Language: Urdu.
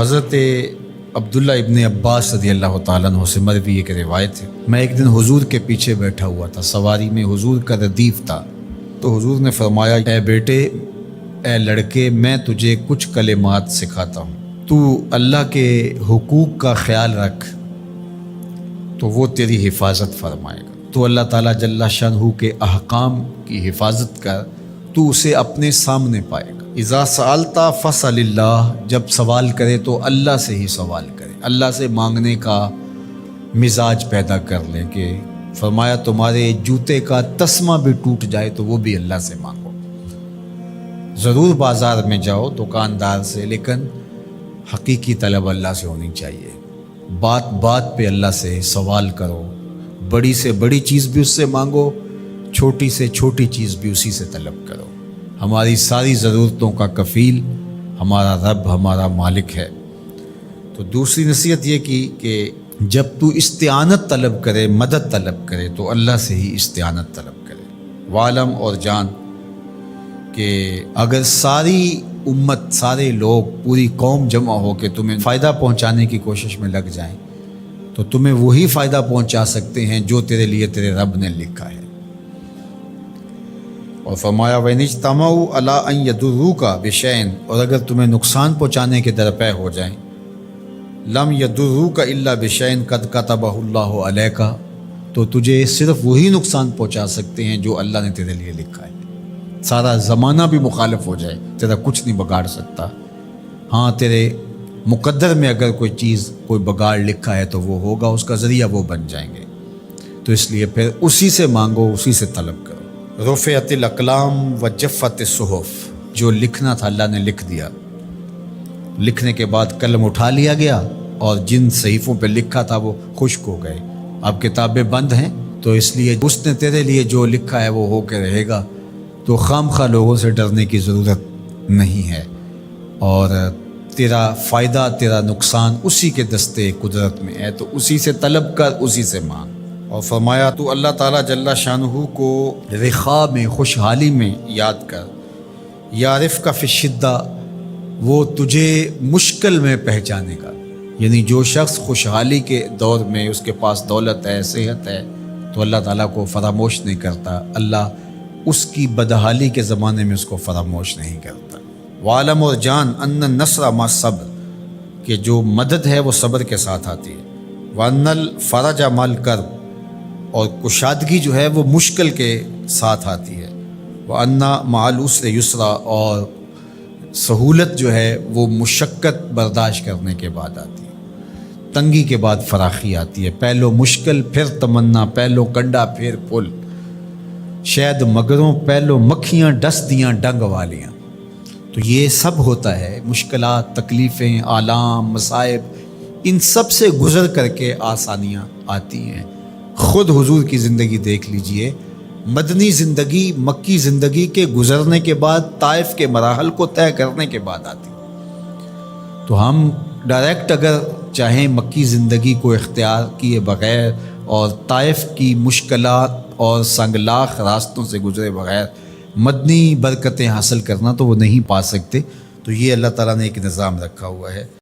حضرت عبداللہ ابن عباس رضی اللہ تعالیٰ عنہ سے مروی ایک روایت ہے، میں ایک دن حضور کے پیچھے بیٹھا ہوا تھا، سواری میں حضور کا ردیف تھا، تو حضور نے فرمایا، اے بیٹے، اے لڑکے، میں تجھے کچھ کلمات سکھاتا ہوں، تو اللہ کے حقوق کا خیال رکھ تو وہ تیری حفاظت فرمائے گا۔ تو اللہ تعالیٰ جل شانہ کے احکام کی حفاظت کر، تو اسے اپنے سامنے پائے گا۔ اذا سألت فاسأل اللہ، جب سوال کرے تو اللہ سے ہی سوال کرے، اللہ سے مانگنے کا مزاج پیدا کر لیں کہ فرمایا تمہارے جوتے کا تسمہ بھی ٹوٹ جائے تو وہ بھی اللہ سے مانگو۔ ضرور بازار میں جاؤ دکاندار سے، لیکن حقیقی طلب اللہ سے ہونی چاہیے۔ بات بات پہ اللہ سے سوال کرو، بڑی سے بڑی چیز بھی اس سے مانگو، چھوٹی سے چھوٹی چیز بھی اسی سے طلب کرو۔ ہماری ساری ضرورتوں کا کفیل ہمارا رب، ہمارا مالک ہے۔ تو دوسری نصیحت یہ کی کہ جب تو استعانت طلب کرے، مدد طلب کرے، تو اللہ سے ہی استعانت طلب کرے۔ وعلم، اور جان کہ اگر ساری امت، سارے لوگ، پوری قوم جمع ہو کے تمہیں فائدہ پہنچانے کی کوشش میں لگ جائیں تو تمہیں وہی فائدہ پہنچا سکتے ہیں جو تیرے لیے تیرے رب نے لکھا ہے۔ اور فرمایا وَإِنِ اجْتَمَعُوا عَلَىٰ أَن يَضُرُّوكَ بِشَيْءٍ، اور اگر تمہیں نقصان پہنچانے کے درپے ہو جائیں، لَمْ يَضُرُّوكَ إِلَّا بِشَيْءٍ قَدْ كَتَبَهُ اللَّهُ عَلَيْكَ، تو تجھے صرف وہی نقصان پہنچا سکتے ہیں جو اللہ نے تیرے لیے لکھا ہے۔ سارا زمانہ بھی مخالف ہو جائے، تیرا کچھ نہیں بگاڑ سکتا۔ ہاں، تیرے مقدر میں اگر کوئی چیز، کوئی بگاڑ لکھا ہے تو وہ ہوگا، اس کا ذریعہ وہ بن جائیں گے۔ تو اس لیے پھر اسی سے مانگو، اسی سے طلب کرو۔ رفعت الاقلام وجفت الصحف، جو لکھنا تھا اللہ نے لکھ دیا، لکھنے کے بعد قلم اٹھا لیا گیا اور جن صحیفوں پہ لکھا تھا وہ خشک ہو گئے۔ اب کتابیں بند ہیں، تو اس لیے اس نے تیرے لیے جو لکھا ہے وہ ہو کے رہے گا، تو خام خواہ لوگوں سے ڈرنے کی ضرورت نہیں ہے، اور تیرا فائدہ، تیرا نقصان اسی کے دستے قدرت میں ہے، تو اسی سے طلب کر، اسی سے مانگ۔ اور فرمایا تو اللہ تعالیٰ جل شانہ کو رخاء میں، خوشحالی میں یاد کر، یعرفک فی الشدہ، وہ تجھے مشکل میں پہچانے گا۔ یعنی جو شخص خوشحالی کے دور میں اس کے پاس دولت ہے، صحت ہے، تو اللہ تعالیٰ کو فراموش نہیں کرتا، اللہ اس کی بدحالی کے زمانے میں اس کو فراموش نہیں کرتا۔ وعلم، اور جان، ان النصر مع الصبر، کہ جو مدد ہے وہ صبر کے ساتھ آتی ہے۔ وان الفرج مع الکرب، اور کشادگی جو ہے وہ مشکل کے ساتھ آتی ہے۔ وان مع العسر یسرا، اور سہولت جو ہے وہ مشقت برداشت کرنے کے بعد آتی ہے، تنگی کے بعد فراخی آتی ہے۔ پہلو مشکل پھر تمنا، پہلو کنڈا پھر پھل، شاید مگروں پہلو مکھیاں ڈس دیاں ڈنگ والیاں۔ تو یہ سب ہوتا ہے، مشکلات، تکلیفیں، آلام، مصائب، ان سب سے گزر کر کے آسانیاں آتی ہیں۔ خود حضور کی زندگی دیکھ لیجئے، مدنی زندگی، مکی زندگی کے گزرنے کے بعد، طائف کے مراحل کو طے کرنے کے بعد آتی۔ تو ہم ڈائریکٹ اگر چاہیں مکی زندگی کو اختیار کیے بغیر اور طائف کی مشکلات اور سنگلاخ راستوں سے گزرے بغیر مدنی برکتیں حاصل کرنا، تو وہ نہیں پا سکتے۔ تو یہ اللہ تعالیٰ نے ایک نظام رکھا ہوا ہے۔